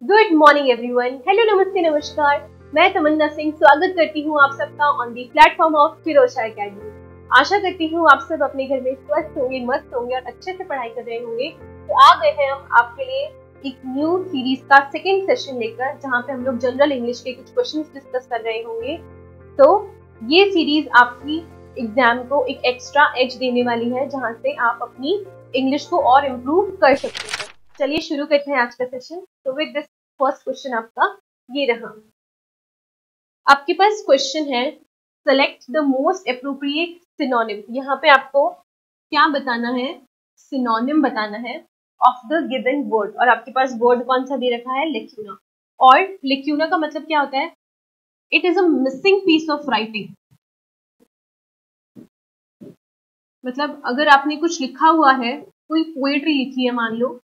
Good morning everyone. Hello, नमस्ते, नमस्कार। मैं तमन्ना सिंह स्वागत करती हूँ आप सबका ऑन दी प्लेटफॉर्म ऑफ फिरोशा एकेडमी। आशा करती हूँ आप सब अपने घर में स्वस्थ होंगे, मस्त होंगे और अच्छे से पढ़ाई कर रहे होंगे। तो आ गए हैं हम आपके लिए एक न्यू सीरीज का सेकेंड सेशन लेकर, जहाँ पे हम लोग जनरल इंग्लिश के कुछ क्वेश्चंस डिस्कस कर रहे होंगे। तो ये सीरीज आपकी एग्जाम को एक एक्स्ट्रा एज देने वाली है, जहाँ से आप अपनी इंग्लिश को और इम्प्रूव कर सकते हैं। चलिए शुरू करते हैं आज का सेशन। तो विद दिस फर्स्ट क्वेश्चन आपका ये रहा। आपके पास क्वेश्चन है, select the most appropriate synonym. यहाँ पे आपको क्या बताना है? सिनोनिम बताना है ऑफ द गिवन वर्ड। और आपके पास वर्ड कौन सा दे रखा है? लेक्यूना। और लेक्यूना का मतलब क्या होता है? It is a missing piece of writing. मतलब अगर आपने कुछ लिखा हुआ है, कोई पोएट्री लिखी है मान लो,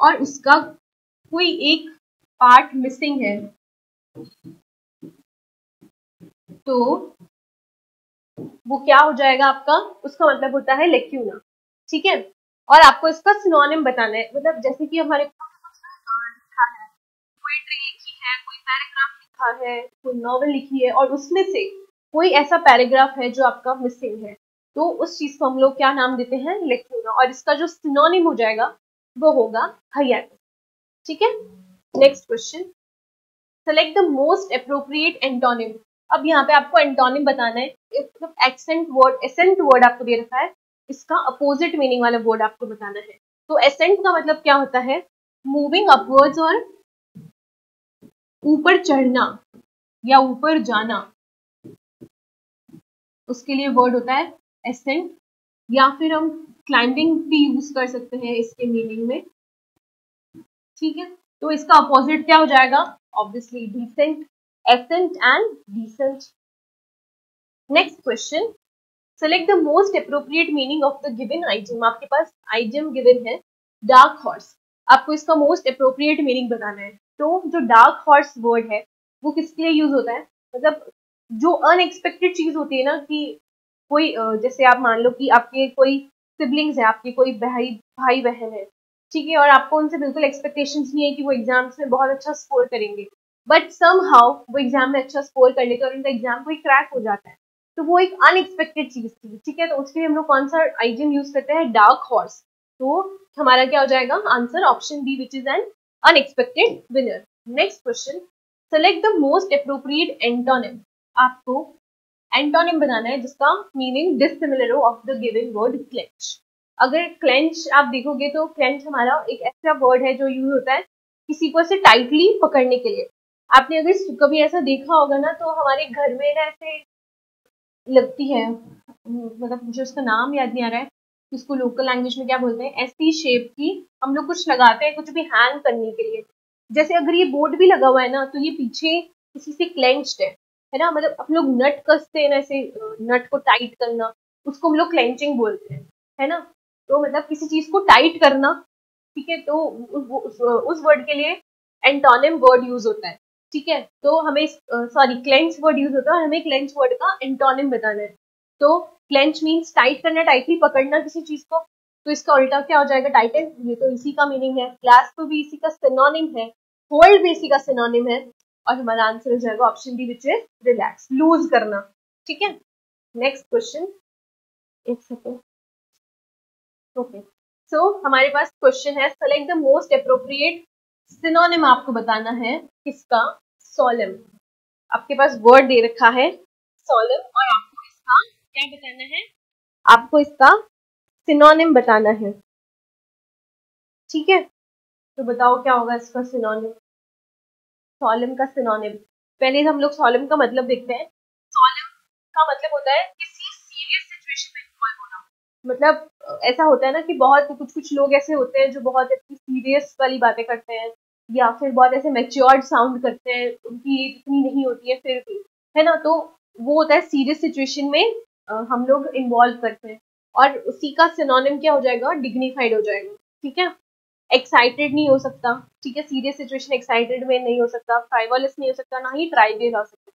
और उसका कोई एक पार्ट मिसिंग है, तो वो क्या हो जाएगा आपका? उसका मतलब होता है लेक्यूना। ठीक है। और आपको इसका सिनोनिम बताना है। मतलब जैसे कि हमारे लिखा है, पोएट्री लिखी है, कोई पैराग्राफ लिखा है, कोई नॉवेल लिखी है, और उसमें से कोई ऐसा पैराग्राफ है जो आपका मिसिंग है, तो उस चीज को हम लोग क्या नाम देते हैं? लेक्यूना। और इसका जो सिनोनिम हो जाएगा वो होगा हाइएटस। ठीक है। Next question, select the most appropriate antonym. अब यहाँ पे आपको एंटोनिम बताना है। एसेंट वर्ड आपको दे रखा है, इसका अपोजिट मीनिंग वाला वर्ड आपको बताना है। तो एसेंट का मतलब क्या होता है? मूविंग अपवर्ड्स, और ऊपर चढ़ना या ऊपर जाना, उसके लिए वर्ड होता है एसेंट। या फिर हम क्लाइंबिंग भी यूज कर सकते हैं इसके मीनिंग में। ठीक है। तो इसका अपोजिट क्या हो जाएगा? Obviously descent, ascent and descent. Next question, select the most appropriate meaning of the given idiom. आपके पास आइडियम गिवन है डार्क हॉर्स। आपको इसका मोस्ट एप्रोप्रिएट मीनिंग बताना है। तो जो डार्क हॉर्स वर्ड है वो किसके लिए यूज होता है? मतलब जो अनएक्सपेक्टेड चीज होती है ना, कि कोई जैसे आप मान लो कि आपके कोई सिबलिंग्स है, आपके कोई भाई बहन है, ठीक है, और आपको उनसे बिल्कुल एक्सपेक्टेशंस नहीं है कि वो एग्जाम्स में बहुत अच्छा स्कोर करेंगे, बट समहाउ वो एग्जाम में अच्छा स्कोर कर लेते हैं और उनका एग्जाम कोई क्रैक हो जाता है। तो वो एक अनएक्सपेक्टेड चीज थी। ठीक है। तो उसके लिए हम लोग कौन सा आइडियम यूज करते हैं? Dark horse. तो हमारा क्या हो जाएगा? Answer option B, which is an unexpected winner. Next question, select the most appropriate antonym. आपको एंटोनिम बनाना है जिसका मीनिंग डिसिमिलर हो of the given word clench. अगर क्लेंच आप देखोगे तो क्लेंच हमारा एक ऐसा वर्ड है जो यूज होता है किसी को ऐसे टाइटली पकड़ने के लिए। आपने अगर कभी ऐसा देखा होगा ना, तो हमारे घर में ना ऐसे लगती है, मतलब मुझे उसका नाम याद नहीं आ रहा है, इसको लोकल लैंग्वेज में क्या बोलते हैं, ऐसी शेप की हम लोग कुछ लगाते हैं कुछ भी हैंग करने के लिए। जैसे अगर ये बोर्ड भी लगा हुआ है ना, तो ये पीछे किसी से क्लेंच्ड है ना। मतलब हम लोग नट कसते हैं ना, ऐसे नट को टाइट करना, उसको हम लोग क्लेंचिंग बोलते हैं, है ना। तो मतलब किसी चीज को टाइट करना। ठीक है। तो उस वर्ड के लिए एंटोनिम वर्ड यूज होता है। ठीक है। तो हमें क्लेंच वर्ड यूज होता है और हमें क्लेंच वर्ड का एंटोनिम बताना है। तो क्लेंच मीन्स टाइट करना, टाइटली पकड़ना किसी चीज को। तो इसका उल्टा क्या हो जाएगा? टाइटन। ये तो इसी का मीनिंग है। क्लास्प भी इसी का सिनोनिम है, होल्ड भी इसी का सिनोनिम है। और हमारा आंसर हो जाएगा option D, which is relax, loose करना। ठीक है। नेक्स्ट क्वेश्चन, एक सेकेंड। ओके, सो हमारे पास क्वेश्चन है, select the most appropriate synonym. आपको बताना है किसका? सोलम। आपके पास वर्ड दे रखा है सोलम, और आपको इसका क्या बताना है? आपको इसका सिनोनिम बताना है। ठीक है। तो बताओ क्या होगा इसका सिनोनिम? सोलम का सिनोनिम, पहले हम लोग सोलम का मतलब देखते हैं। सोलम का मतलब होता है किसी सीरियस सिचुएशन में इन्वॉल्व होना। मतलब ऐसा होता है ना कि बहुत कुछ लोग ऐसे होते हैं जो बहुत ऐसी सीरियस वाली बातें करते हैं, या फिर बहुत ऐसे मैच्योर्ड साउंड करते हैं, उनकी एज इतनी नहीं होती है फिर भी, है ना। तो वो होता है सीरियस सिचुएशन में हम लोग इन्वॉल्व करते हैं। और उसी का सिनोनिम क्या हो जाएगा? डिग्निफाइड हो जाएगा। ठीक है। एक्साइटेड नहीं हो सकता। ठीक है। सीरियस सिचुएशन एक्साइटेड में नहीं हो सकता, फ्राइवलस नहीं हो सकता, ना ही ट्राइवियल हो सकता।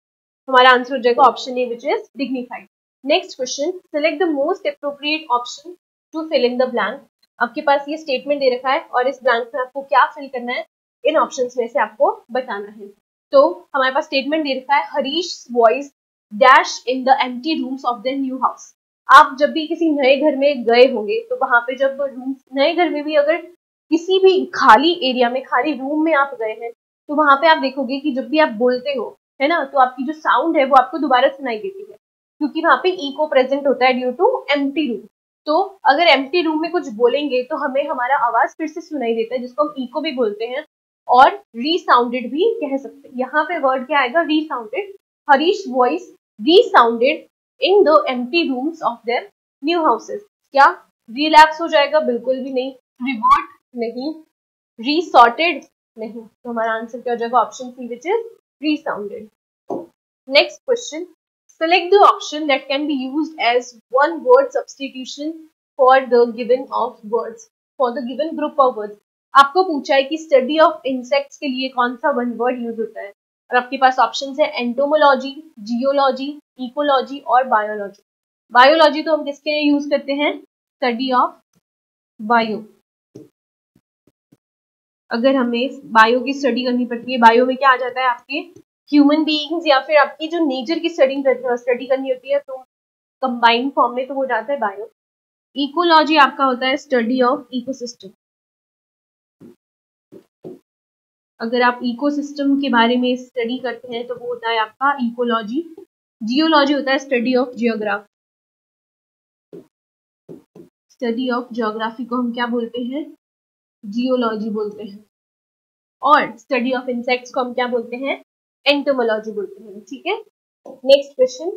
हमारा आंसर हो जाएगा option A, which is dignified. Next question, select the most appropriate option to fill in the blank. आपके पास ये स्टेटमेंट दे रखा है और इस ब्लैंक में आपको क्या फिल करना है? इन ऑप्शंस में से आपको बताना है। तो हमारे पास स्टेटमेंट दे रखा है, Harish voice dash in the empty rooms of the new house. आप जब भी किसी नए घर में गए होंगे तो वहां पे जब रूम, नए घर में भी अगर किसी भी खाली एरिया में, खाली रूम में आप गए हैं, तो वहां पे आप देखोगे कि जब भी आप बोलते हो, है ना, तो आपकी जो साउंड है वो आपको दोबारा सुनाई देती है, क्योंकि वहां पे इको प्रेजेंट होता है ड्यू टू एम्प्टी रूम। तो अगर एम्प्टी रूम में कुछ बोलेंगे तो हमें हमारा आवाज फिर से सुनाई देता है, जिसको हम इको भी बोलते हैं और रीसाउंडेड भी कह सकते हैं। यहाँ पे वर्ड क्या आएगा, resounded. Her voice resounded in the empty rooms of their new houses. क्या रिलैप्स हो जाएगा? बिल्कुल भी नहीं। रिवर्ट नहीं। रीसॉर्टेड नहीं। तो हमारा आंसर क्या हो जाएगा? Option C, which is resounded. Next question, select the option that can be used as one word substitution for the given of words, for the given group of words। आपको पूछा है कि स्टडी ऑफ इंसेक्ट्स के लिए कौन सा one word use होता है, और आपके पास ऑप्शंस है एंटोमोलॉजी, जियोलॉजी, इकोलॉजी और बायोलॉजी। बायोलॉजी तो हम किसके लिए यूज करते हैं? Study of bio. अगर हमें बायो की स्टडी करनी पड़ती है, बायो में क्या आ जाता है आपके ह्यूमन बीइंग्स या फिर आपकी जो नेचर की स्टडी करनी होती है, तो कंबाइंड फॉर्म में तो वो जाता है बायो। इकोलॉजी आपका होता है स्टडी ऑफ इकोसिस्टम। अगर आप इकोसिस्टम के बारे में स्टडी करते हैं तो वो होता है आपका इकोलॉजी। जियोलॉजी होता है study of geography. Study of geography को हम क्या बोलते हैं? जियोलॉजी बोलते हैं। और स्टडी ऑफ इंसेक्ट्स को हम क्या बोलते हैं? एंटोमोलॉजी बोलते हैं। ठीक है। Next question,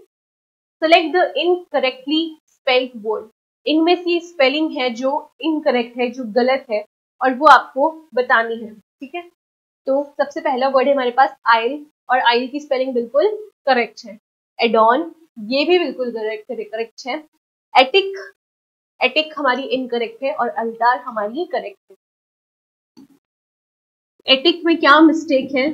select the incorrectly spelled word. इनमें से स्पेलिंग है जो इनकरेक्ट है, जो गलत है, और वो आपको बतानी है। ठीक है। तो सबसे पहला वर्ड है हमारे पास आइल, और आइल की स्पेलिंग बिल्कुल करेक्ट है। एडॉन, ये भी बिल्कुल करेक्ट है। एटिक, एटिक हमारी इनकरेक्ट है, और अल्टार हमारी करेक्ट है। एटिक में क्या मिस्टेक है?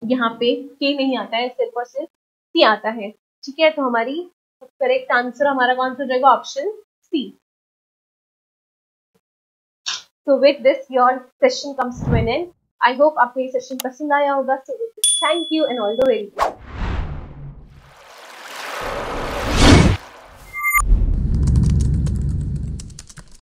यहाँ पे के नहीं आता है, सिर्फ और सिर्फ सी आता है। ठीक है। तो हमारी करेक्ट आंसर हमारा कौन सा हो जाएगा? Option C. तो with this your session comes to an end. I hope आपको ये सेशन पसंद आया होगा। Thank you and all the very best.